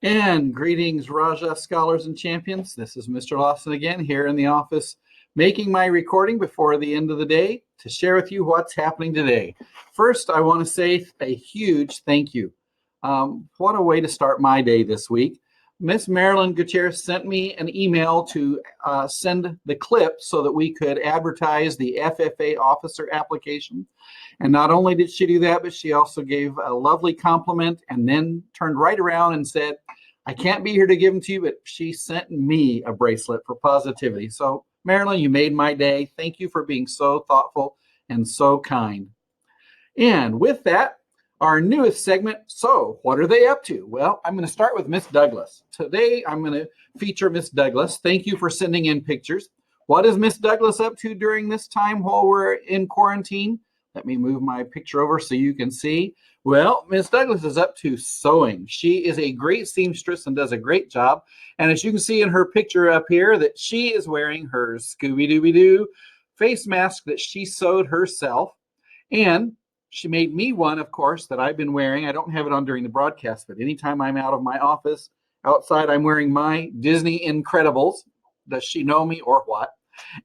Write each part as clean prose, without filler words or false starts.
And greetings, Raja scholars and champions. This is Mr. Lawson again here in the office, making my recording before the end of the day to share with you what's happening today. First, I want to say a huge thank you. What a way to start my day this week. Miss Marilyn Gutierrez sent me an email to send the clip so that we could advertise the FFA officer application. And not only did she do that, but she also gave a lovely compliment and then turned right around and said, I can't be here to give them to you, but she sent me a bracelet for positivity. So Marilyn, you made my day. Thank you for being so thoughtful and so kind. And with that, our newest segment, so what are they up to? Well, I'm going to start with Miss Douglas. Today, I'm going to feature Miss Douglas. Thank you for sending in pictures. What is Miss Douglas up to during this time while we're in quarantine? Let me move my picture over so you can see. Well, Miss Douglas is up to sewing. She is a great seamstress and does a great job. And as you can see in her picture up here, that she is wearing her Scooby-Dooby-Doo face mask that she sewed herself. And she made me one, of course, that I've been wearing. I don't have it on during the broadcast, but anytime I'm out of my office, outside, I'm wearing my Disney Incredibles. Does she know me or what?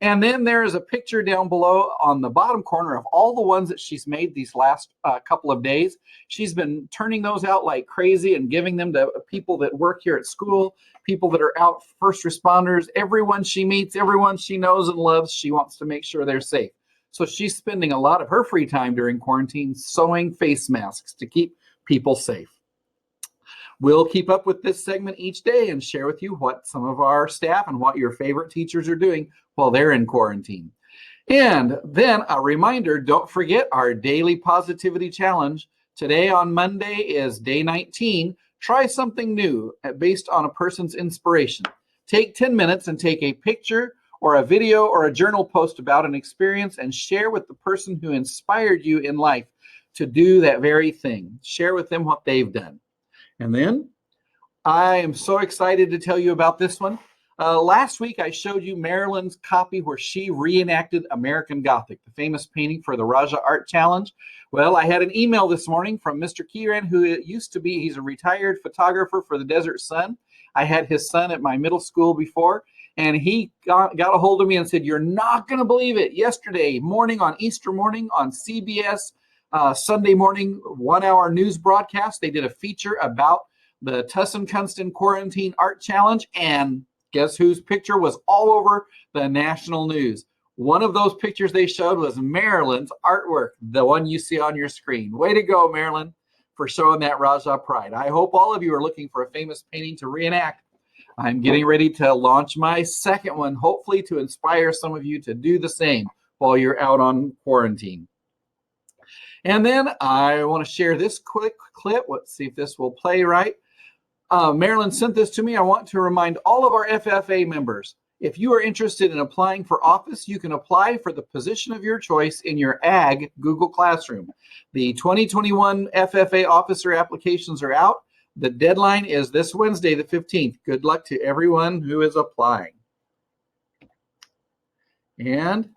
And then there is a picture down below on the bottom corner of all the ones that she's made these last couple of days. She's been turning those out like crazy and giving them to people that work here at school, people that are out, first responders, everyone she meets, everyone she knows and loves. She wants to make sure they're safe. So she's spending a lot of her free time during quarantine sewing face masks to keep people safe. We'll keep up with this segment each day and share with you what some of our staff and what your favorite teachers are doing while they're in quarantine. And then a reminder, don't forget our daily positivity challenge. Today on Monday is day 19. Try something new based on a person's inspiration. Take 10 minutes and take a picture or a video or a journal post about an experience and share with the person who inspired you in life to do that very thing. Share with them what they've done. And then I am so excited to tell you about this one. Last week, I showed you Marilyn's copy where she reenacted American Gothic, the famous painting for the Raja Art Challenge. Well, I had an email this morning from Mr. Kieran, who used to be, he's a retired photographer for the Desert Sun. I had his son at my middle school before. And he got a hold of me and said, you're not going to believe it. Yesterday morning on Easter morning on CBS, Sunday morning 1-hour news broadcast, they did a feature about the Tussin-Kunston Quarantine Art Challenge. And guess whose picture was all over the national news? One of those pictures they showed was Marilyn's artwork, the one you see on your screen. Way to go, Marilyn, for showing that Raja pride. I hope all of you are looking for a famous painting to reenact. I'm getting ready to launch my second one, hopefully to inspire some of you to do the same while you're out on quarantine. And then I want to share this quick clip. Let's see if this will play right. Marilyn sent this to me. I want to remind all of our FFA members, if you are interested in applying for office, you can apply for the position of your choice in your Ag Google Classroom. The 2021 FFA officer applications are out. The deadline is this Wednesday, the 15th. Good luck to everyone who is applying. And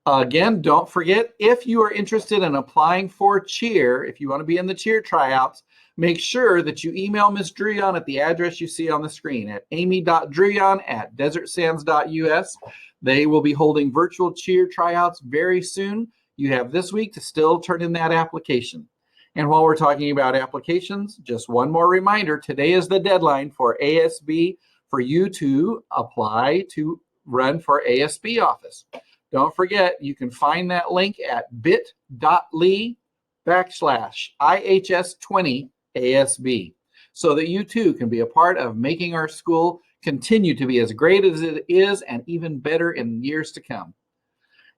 again, don't forget, if you are interested in applying for cheer, if you want to be in the cheer tryouts, make sure that you email Ms. Druyon at the address you see on the screen at amy.druyon@desertsands.us. They will be holding virtual cheer tryouts very soon. You have this week to still turn in that application. And while we're talking about applications, just one more reminder, today is the deadline for ASB for you to apply to run for ASB office. Don't forget, you can find that link at bit.ly/IHS20ASB so that you too can be a part of making our school continue to be as great as it is and even better in years to come.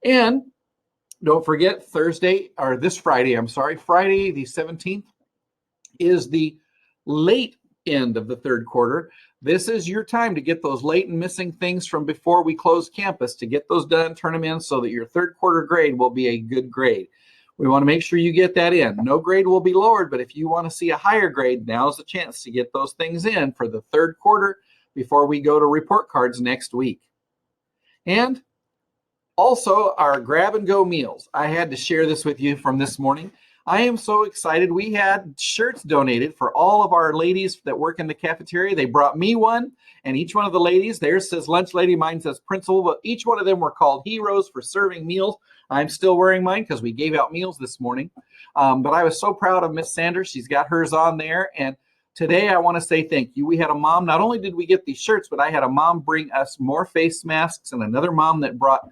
And don't forget, Friday the 17th is the late end of the third quarter. This is your time to get those late and missing things from before we close campus, to get those done, turn them in so that your third quarter grade will be a good grade. We want to make sure you get that in. No grade will be lowered, but if you want to see a higher grade, now's the chance to get those things in for the third quarter before we go to report cards next week. And also, our grab and go meals. I had to share this with you from this morning. I am so excited. We had shirts donated for all of our ladies that work in the cafeteria. They brought me one, and each one of the ladies, theirs says lunch lady, mine says principal, but each one of them were called heroes for serving meals. I'm still wearing mine because we gave out meals this morning. But I was so proud of Miss Sanders. She's got hers on there. And today I want to say thank you. We had a mom, not only did we get these shirts, but I had a mom bring us more face masks and another mom that brought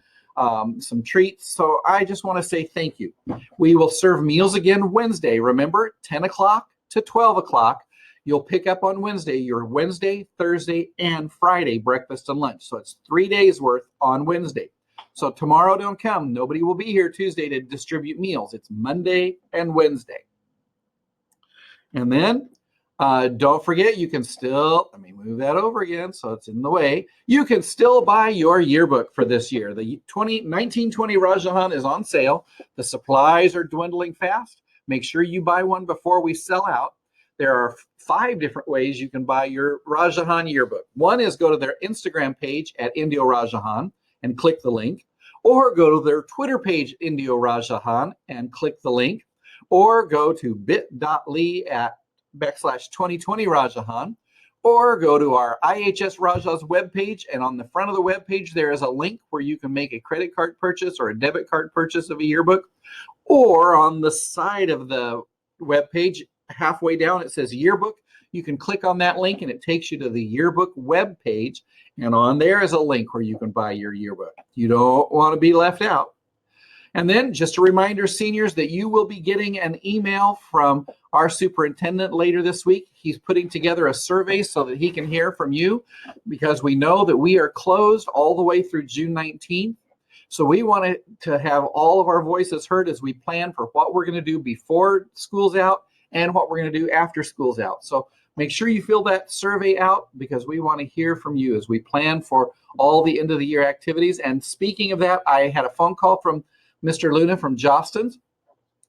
some treats. So I just want to say thank you. We will serve meals again Wednesday. Remember, 10 o'clock to 12 o'clock. You'll pick up on Wednesday your Wednesday, Thursday, and Friday breakfast and lunch. So it's 3 days worth on Wednesday. So tomorrow don't come. Nobody will be here Tuesday to distribute meals. It's Monday and Wednesday. And then don't forget, you can still, let me move that over again so it's in the way. You can still buy your yearbook for this year. The 1920 RajahArtChallenge is on sale. The supplies are dwindling fast. Make sure you buy one before we sell out. There are 5 different ways you can buy your RajahArtChallenge yearbook. One is go to their Instagram page at Indio RajahArtChallenge and click the link, or go to their Twitter page, Indio RajahArtChallenge, and click the link, or go to bit.ly at /2020 RajahArtChallenge, or go to our IHS Rajah's webpage, and on the front of the webpage there is a link where you can make a credit card purchase or a debit card purchase of a yearbook, or on the side of the webpage, halfway down it says yearbook. You can click on that link and it takes you to the yearbook web page, and on there is a link where you can buy your yearbook. You don't want to be left out. And then just a reminder, seniors, that you will be getting an email from our superintendent later this week. He's putting together a survey so that he can hear from you, because we know that we are closed all the way through June 19th. So we wanted to have all of our voices heard as we plan for what we're going to do before school's out and what we're going to do after school's out. So make sure you fill that survey out, because we want to hear from you as we plan for all the end of the year activities. And speaking of that, I had a phone call from Mr. Luna from Jostens.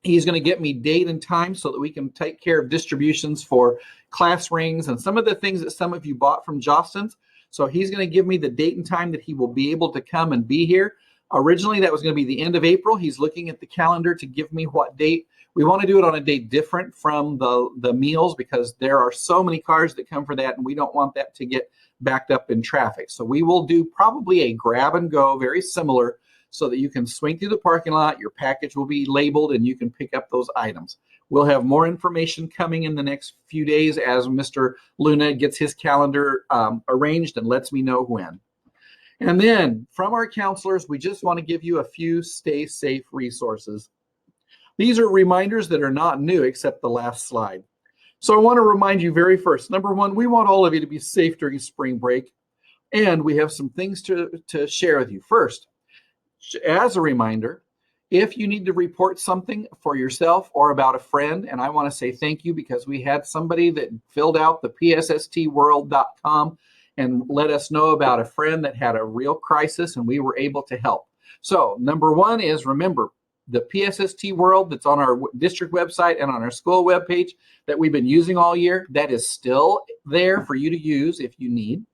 He's going to get me date and time so that we can take care of distributions for class rings and some of the things that some of you bought from Jostens. So he's going to give me the date and time that he will be able to come and be here. Originally, that was going to be the end of April. He's looking at the calendar to give me what date. We want to do it on a date different from the meals, because there are so many cars that come for that, and we don't want that to get backed up in traffic. So we will do probably a grab and go, very similar, so that you can swing through the parking lot, your package will be labeled, and you can pick up those items. We'll have more information coming in the next few days as Mr. Luna gets his calendar arranged and lets me know when. And then from our counselors, we just want to give you a few stay safe resources. These are reminders that are not new except the last slide. So I want to remind you very first, number one, we want all of you to be safe during spring break, and we have some things to share with you. First, as a reminder, if you need to report something for yourself or about a friend, and I want to say thank you, because we had somebody that filled out the psstworld.com and let us know about a friend that had a real crisis, and we were able to help. So number one is, remember, the PSST World that's on our district website and on our school webpage that we've been using all year, that is still there for you to use if you need.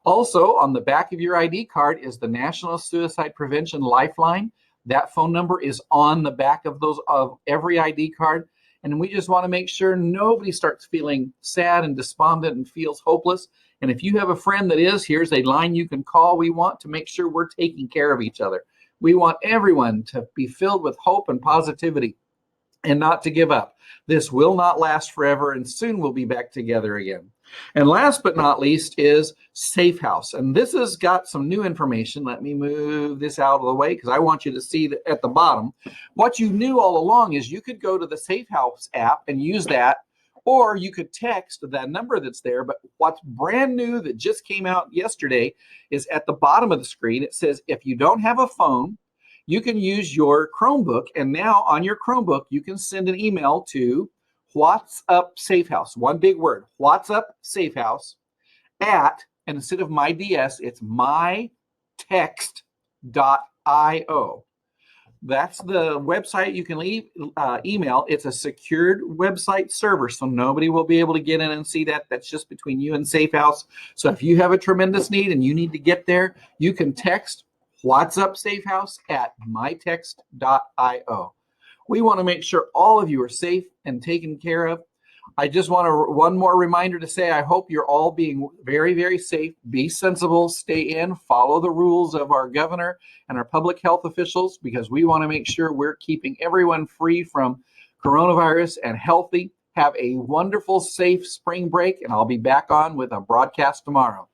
Also, on the back of your ID card is the National Suicide Prevention Lifeline. That phone number is on the back of every ID card. And we just want to make sure nobody starts feeling sad and despondent and feels hopeless. And if you have a friend that is, here's a line you can call. We want to make sure we're taking care of each other. We want everyone to be filled with hope and positivity and not to give up. This will not last forever, and soon we'll be back together again. And last but not least is Safe House. And this has got some new information. Let me move this out of the way because I want you to see that at the bottom. What you knew all along is you could go to the Safe House app and use that, or you could text that number that's there. But what's brand new that just came out yesterday is at the bottom of the screen. It says if you don't have a phone, you can use your Chromebook. And now on your Chromebook, you can send an email to What's Up Safe House. One big word, What's Up Safe House at, and instead of my DS, it's mytext.io. That's the website you can leave email. It's a secured website server, so nobody will be able to get in and see that. That's just between you and Safe House. So if you have a tremendous need and you need to get there, you can text What's Up Safe House at mytext.io. We want to make sure all of you are safe and taken care of. I just want one more reminder to say I hope you're all being very, very safe. Be sensible, stay in, follow the rules of our governor and our public health officials, because we want to make sure we're keeping everyone free from coronavirus and healthy. Have a wonderful, safe spring break, and I'll be back on with a broadcast tomorrow.